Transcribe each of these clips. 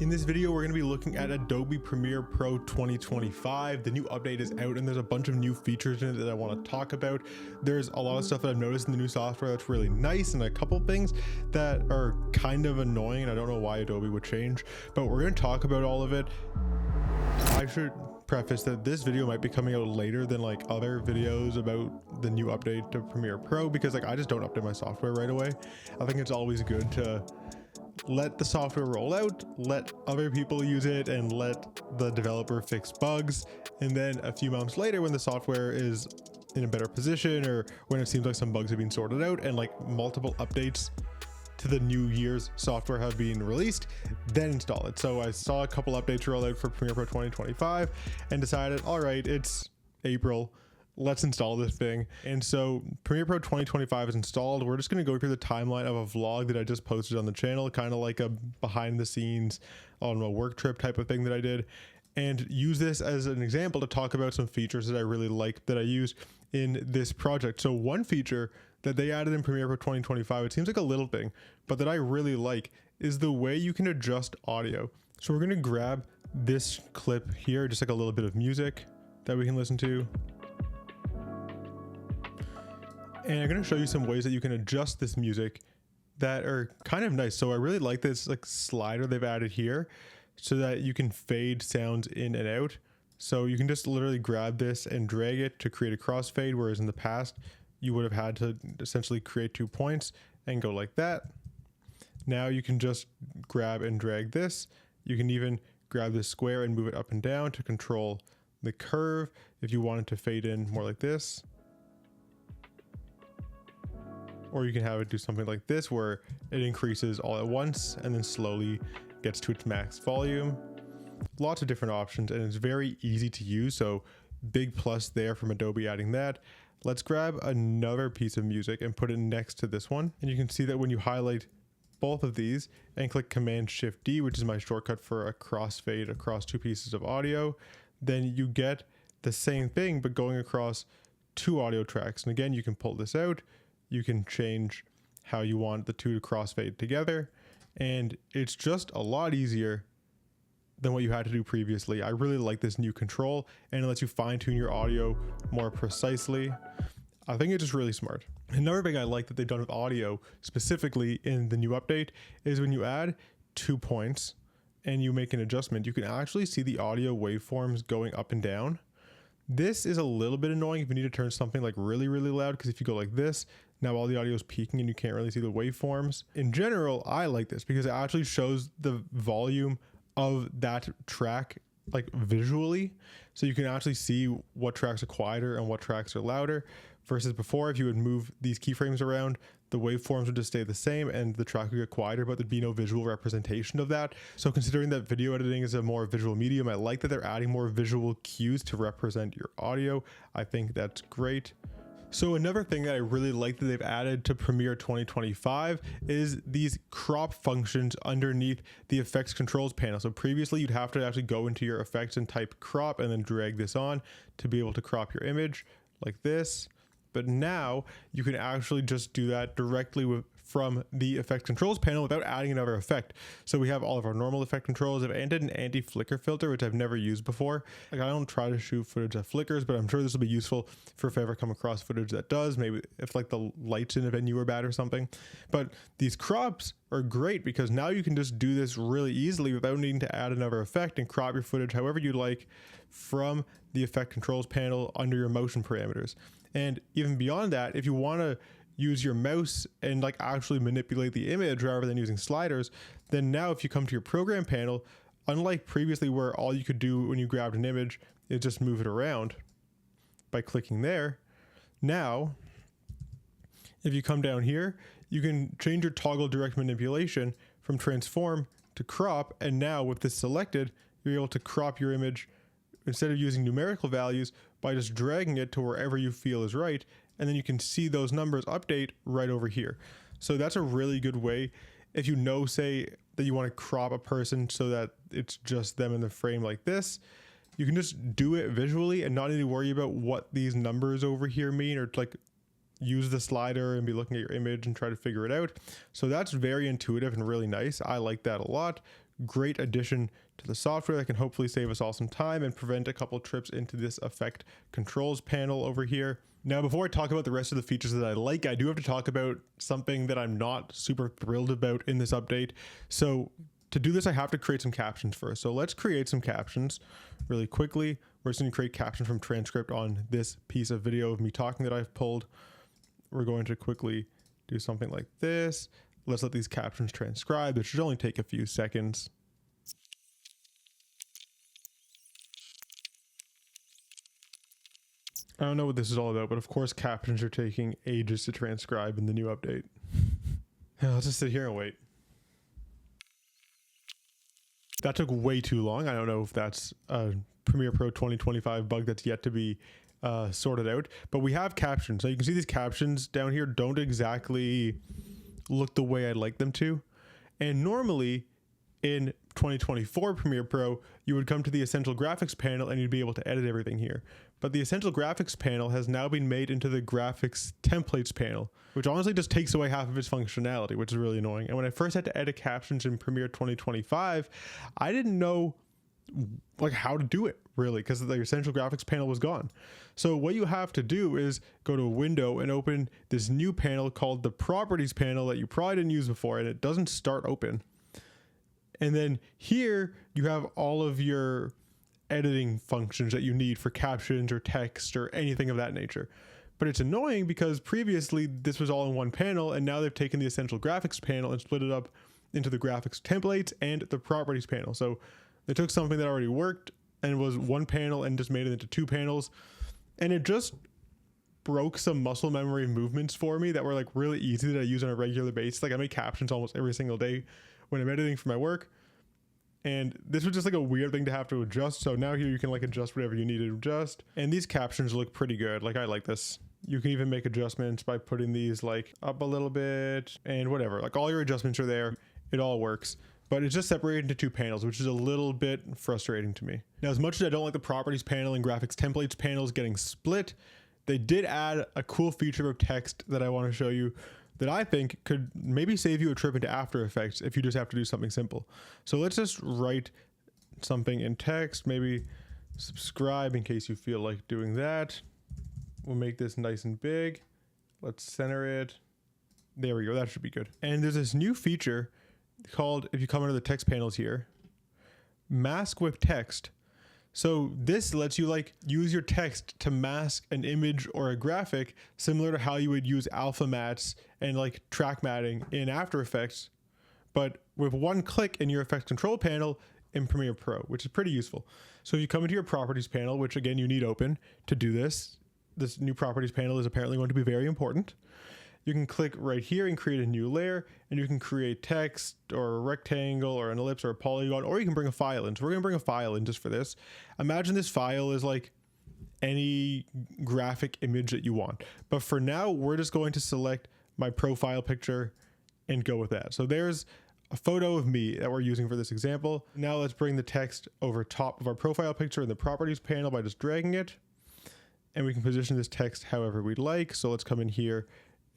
In this video, we're going to be looking at Adobe Premiere Pro 2025. The new update is out and there's a bunch of new features in it that I want to talk about. There's a lot of stuff that I've noticed in the new software that's really nice and a couple things that are kind of annoying and I don't know why Adobe would change, but we're going to talk about all of it. I should preface that this video might be coming out later than like other videos about the new update to Premiere Pro because I just don't update my software right away. I think it's always good to let the software roll out, let other people use it, and let the developer fix bugs. And then a few months later, when the software is in a better position or when it seems like some bugs have been sorted out and like multiple updates to the new year's software have been released, then install it. So I saw a couple updates roll out for Premiere Pro 2025 and decided, all right, it's April, let's install this thing. And so Premiere Pro 2025 is installed. We're just going to go through the timeline of a vlog that I just posted on the channel, kind of like a behind the scenes on a work trip type of thing that I did, and use this as an example to talk about some features that I really like that I use in this project. So one feature that they added in Premiere Pro 2025, it seems like a little thing, but that I really like is the way you can adjust audio. So we're going to grab this clip here, just like a little bit of music that we can listen to. And I'm going to show you some ways that you can adjust this music that are kind of nice. So I really like this like slider they've added here so that you can fade sounds in and out. So you can just literally grab this and drag it to create a crossfade, whereas in the past you would have had to essentially create 2 points and go like that. Now you can just grab and drag this. You can even grab this square and move it up and down to control the curve if you wanted to fade in more like this. Or you can have it do something like this where it increases all at once and then slowly gets to its max volume. Lots of different options and it's very easy to use. So big plus there from Adobe adding that. Let's grab another piece of music and put it next to this one. And you can see that when you highlight both of these and click Command Shift D, which is my shortcut for a crossfade across 2 pieces of audio, then you get the same thing, but going across 2 audio tracks. And again, you can pull this out. You can change how you want the 2 to crossfade together. And it's just a lot easier than what you had to do previously. I really like this new control and it lets you fine tune your audio more precisely. I think it's just really smart. Another thing I like that they've done with audio specifically in the new update is when you add 2 points and you make an adjustment, you can actually see the audio waveforms going up and down. This is a little bit annoying if you need to turn something like really, really loud, because if you go like this, now all the audio is peaking and you can't really see the waveforms. In general, I like this because it actually shows the volume of that track like visually. So you can actually see what tracks are quieter and what tracks are louder, versus before if you would move these keyframes around, the waveforms would just stay the same and the track would get quieter, but there'd be no visual representation of that. So considering that video editing is a more visual medium, I like that they're adding more visual cues to represent your audio. I think that's great. So another thing that I really like that they've added to Premiere 2025 is these crop functions underneath the effects controls panel. So previously you'd have to actually go into your effects and type crop and then drag this on to be able to crop your image like this. But now you can actually just do that directly from the effect controls panel without adding another effect. So we have all of our normal effect controls. I've added an anti-flicker filter, which I've never used before. Like I don't try to shoot footage that flickers, but I'm sure this will be useful for if I ever come across footage that does, maybe if like the lights in a venue are bad or something. But these crops are great because now you can just do this really easily without needing to add another effect and crop your footage however you like from the effect controls panel under your motion parameters. And even beyond that, if you want to use your mouse and like actually manipulate the image rather than using sliders, then now if you come to your program panel, unlike previously where all you could do when you grabbed an image is just move it around by clicking there, now if you come down here, you can change your toggle direct manipulation from transform to crop, and now with this selected, you're able to crop your image instead of using numerical values by just dragging it to wherever you feel is right, and then you can see those numbers update right over here. So that's a really good way if you know, say, that you want to crop a person so that it's just them in the frame like this. You can just do it visually and not need to worry about what these numbers over here mean, or like use the slider and be looking at your image and try to figure it out. So that's very intuitive and really nice. I like that a lot. great addition to the software that can hopefully save us all some time and prevent a couple trips into this effect controls panel over here. Now, before I talk about the rest of the features that I like, I do have to talk about something that I'm not super thrilled about in this update. So to do this, I have to create some captions first. So let's create some captions really quickly. We're just going to create captions from transcript on this piece of video of me talking that I've pulled. We're going to quickly do something like this. Let's let these captions transcribe. It should only take a few seconds. I don't know what this is all about, but of course captions are taking ages to transcribe in the new update. I'll just sit here and wait. That took way too long. I don't know if that's a Premiere Pro 2025 bug that's yet to be sorted out, but we have captions. So you can see these captions down here don't exactly look the way I'd like them to. And normally in 2024 Premiere Pro, you would come to the Essential Graphics panel and you'd be able to edit everything here. But the Essential Graphics panel has now been made into the Graphics Templates panel, which honestly just takes away half of its functionality, which is really annoying. And when I first had to edit captions in Premiere 2025, I didn't know like how to do it really, because the Essential Graphics panel was gone. So what you have to do is go to a window and open this new panel called the Properties panel that you probably didn't use before, and it doesn't start open. And then here you have all of your editing functions that you need for captions or text or anything of that nature. But it's annoying because previously this was all in one panel, and now they've taken the Essential Graphics panel and split it up into the Graphics Templates and the Properties panel. So they took something that already worked and was one panel and just made it into two panels. And it just broke some muscle memory movements for me that were like really easy that I use on a regular basis. Like I make captions almost every single day when I'm editing for my work. And this was just like a weird thing to have to adjust. So now here you can like adjust whatever you need to adjust. And these captions look pretty good. Like I like this. You can even make adjustments by putting these like up a little bit and whatever. Like all your adjustments are there. It all works. But it's just separated into two panels, which is a little bit frustrating to me. Now, as much as I don't like the Properties panel and Graphics Templates panels getting split, they did add a cool feature of text that I want to show you that I think could maybe save you a trip into After Effects if you just have to do something simple. So let's just write something in text, maybe subscribe in case you feel like doing that. We'll make this nice and big. Let's center it. There we go. That should be good. And there's this new feature called, if you come under the text panels here, mask with text. So this lets you like use your text to mask an image or a graphic similar to how you would use alpha mats and like track matting in After Effects, but with one click in your effects control panel in Premiere Pro, which is pretty useful. So if you come into your Properties panel, which again you need open to do this new Properties panel is apparently going to be very important. You can click right here and create a new layer, and you can create text or a rectangle or an ellipse or a polygon, or you can bring a file in. So we're going to bring a file in just for this. Imagine this file is like any graphic image that you want. But for now, we're just going to select my profile picture and go with that. So there's a photo of me that we're using for this example. Now let's bring the text over top of our profile picture in the Properties panel by just dragging it. And we can position this text however we'd like. So let's come in here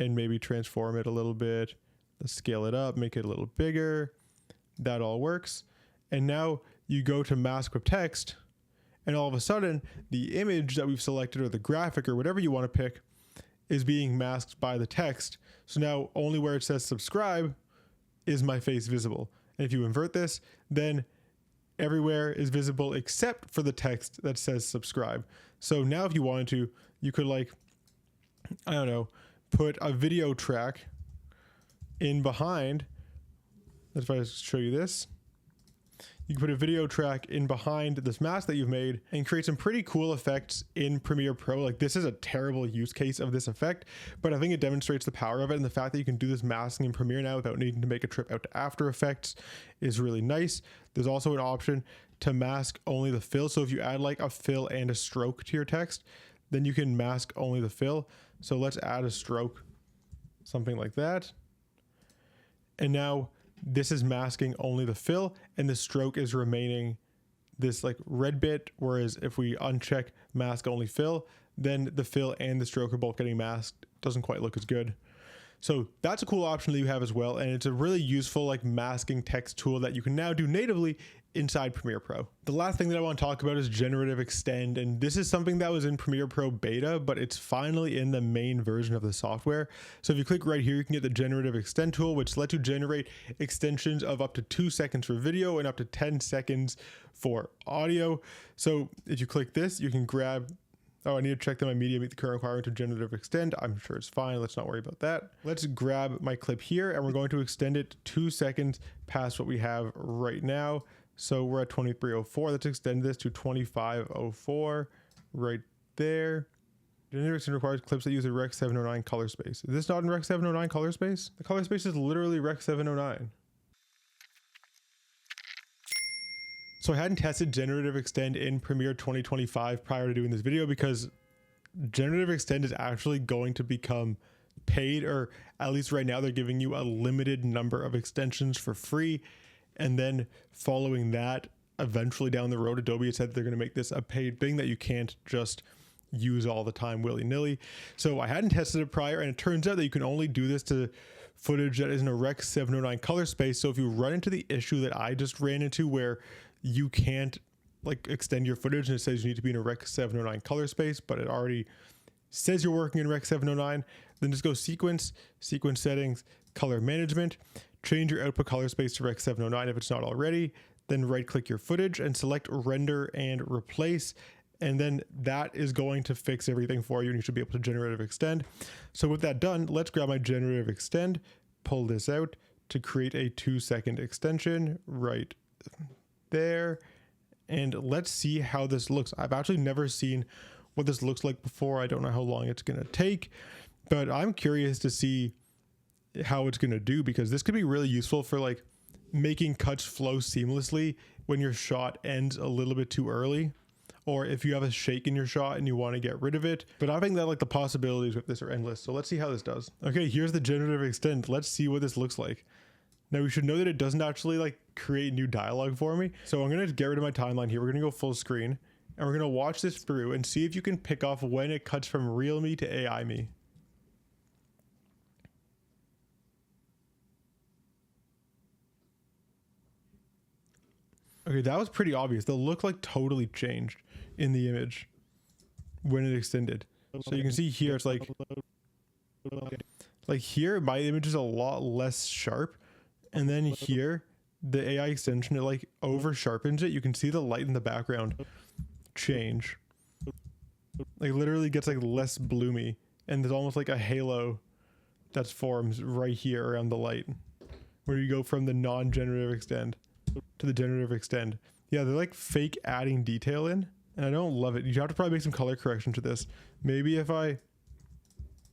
and maybe transform it a little bit. Let's scale it up, make it a little bigger. That all works. And now you go to mask with text, and all of a sudden the image that we've selected or the graphic or whatever you want to pick is being masked by the text. So now only where it says subscribe is my face visible. And if you invert this, then everywhere is visible except for the text that says subscribe. So now if you wanted to, you could like, I don't know, put a video track in behind. If I show you this, you can put a video track in behind this mask that you've made and create some pretty cool effects in Premiere Pro. Like this is a terrible use case of this effect, but I think it demonstrates the power of it, and the fact that you can do this masking in Premiere now without needing to make a trip out to After Effects is really nice. There's also an option to mask only the fill. So if you add like a fill and a stroke to your text, then you can mask only the fill. So let's add a stroke, something like that. And now this is masking only the fill, and the stroke is remaining this like red bit. Whereas if we uncheck mask only fill, then the fill and the stroke are both getting masked. Doesn't quite look as good. So that's a cool option that you have as well. And it's a really useful like masking text tool that you can now do natively inside Premiere Pro. The last thing that I want to talk about is Generative Extend. And this is something that was in Premiere Pro beta, but it's finally in the main version of the software. So if you click right here, you can get the Generative Extend tool, which lets you generate extensions of up to 2 seconds for video and up to 10 seconds for audio. So if you click this, you can grab, oh, I need to check that my media meet the current requirement to Generative Extend. I'm sure it's fine. Let's not worry about that. Let's grab my clip here and we're going to extend it 2 seconds past what we have right now. So we're at 2304. Let's extend this to 2504 right there. Generative Extend requires clips that use a Rec 709 color space. Is this not in Rec 709 color space? The color space is literally Rec 709. So I hadn't tested Generative Extend in Premiere 2025 prior to doing this video because Generative Extend is actually going to become paid, or at least right now they're giving you a limited number of extensions for free. And then following that, eventually down the road, Adobe has said they're going to make this a paid thing that you can't just use all the time willy-nilly. So I hadn't tested it prior, and it turns out that you can only do this to footage that is in a Rec 709 color space. So if you run into the issue that I just ran into where you can't like extend your footage and it says you need to be in a Rec 709 color space, but it already says you're working in Rec 709, then just go sequence settings, color management, change your output color space to Rec 709 if it's not already, then right click your footage and select render and replace. And then that is going to fix everything for you and you should be able to Generative Extend. So with that done, let's grab my Generative Extend, pull this out to create a 2-second extension right there. And let's see how this looks. I've actually never seen what this looks like before. I don't know how long it's going to take, but I'm curious to see how it's going to do, because this could be really useful for like making cuts flow seamlessly when your shot ends a little bit too early, or if you have a shake in your shot and you want to get rid of it. But I think that like the possibilities with this are endless. So let's see how this does. Okay, here's the Generative Extend. Let's see what this looks like. Now we should know that it doesn't actually like create new dialogue for me. So I'm going to get rid of my timeline here. We're going to go full screen and we're going to watch this through and see if you can pick off when it cuts from real me to AI me. Okay, that was pretty obvious. The look like totally changed in the image when it extended. So you can see here, it's like here, my image is a lot less sharp. And then here, the AI extension, it like over sharpens it. You can see the light in the background change. Like literally gets like less bloomy. And there's almost like a halo that forms right here around the light, where you go from the non-generative extend to the Generative Extend. Yeah, they're like fake adding detail in, and I don't love it. You have to probably make some color correction to this. Maybe if I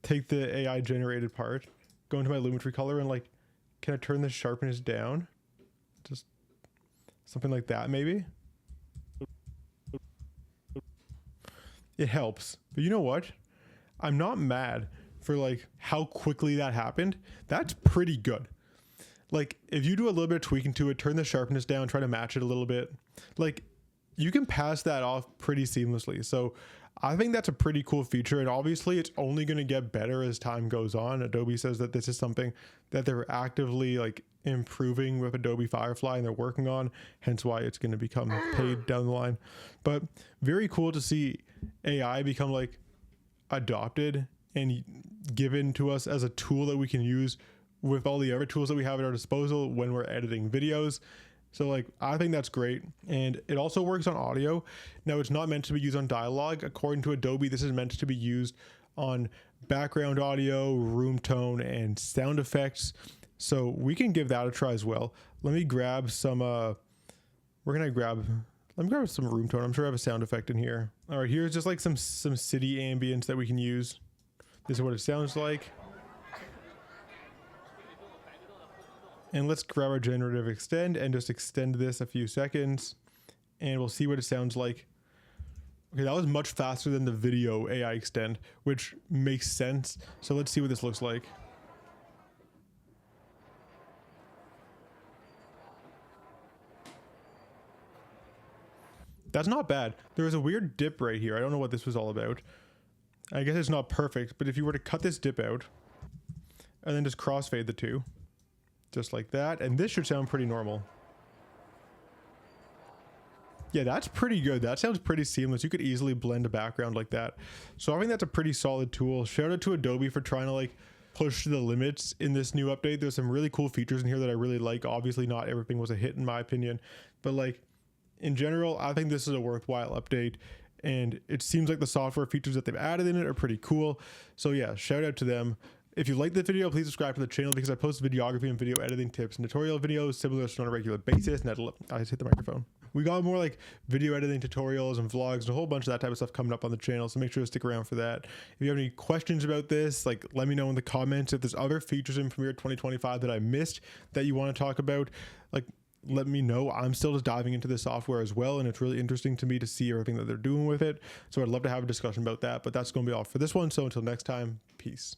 take the AI generated part, go into my Lumetri color and like, can I turn the sharpness down? Just something like that maybe. It helps. But you know what? I'm not mad for like how quickly that happened. That's pretty good. Like if you do a little bit of tweaking to it, turn the sharpness down, try to match it a little bit, like you can pass that off pretty seamlessly. So I think that's a pretty cool feature. And obviously it's only going to get better as time goes on. Adobe says that this is something that they're actively like improving with Adobe Firefly and they're working on, hence why it's going to become paid down the line. But very cool to see AI become like adopted and given to us as a tool that we can use with all the other tools that we have at our disposal when we're editing videos. So like, I think that's great. And it also works on audio. Now it's not meant to be used on dialogue. According to Adobe, this is meant to be used on background audio, room tone, and sound effects. So we can give that a try as well. Let me grab some, let me grab some room tone. I'm sure I have a sound effect in here. All right, here's just like some city ambience that we can use. This is what it sounds like. And let's grab our Generative Extend and just extend this a few seconds and we'll see what it sounds like. Okay, that was much faster than the video AI extend, which makes sense. So let's see what this looks like. That's not bad. There was a weird dip right here. I don't know what this was all about. I guess it's not perfect, but if you were to cut this dip out, and then just crossfade the two, just like that. And this should sound pretty normal. Yeah, that's pretty good. That sounds pretty seamless. You could easily blend a background like that. So I think that's a pretty solid tool. Shout out to Adobe for trying to like push the limits in this new update. There's some really cool features in here that I really like. Obviously not everything was a hit in my opinion, but like in general, I think this is a worthwhile update, and it seems like the software features that they've added in it are pretty cool. So yeah, shout out to them. If you like this video, please subscribe to the channel because I post videography and video editing tips and tutorial videos similar to on a regular basis. And I just hit the microphone. We got more like video editing tutorials and vlogs and a whole bunch of that type of stuff coming up on the channel. So make sure to stick around for that. If you have any questions about this, like let me know in the comments. If there's other features in Premiere 2025 that I missed that you want to talk about, like let me know. I'm still just diving into this software as well, and it's really interesting to me to see everything that they're doing with it. So I'd love to have a discussion about that, but that's going to be all for this one. So until next time, peace.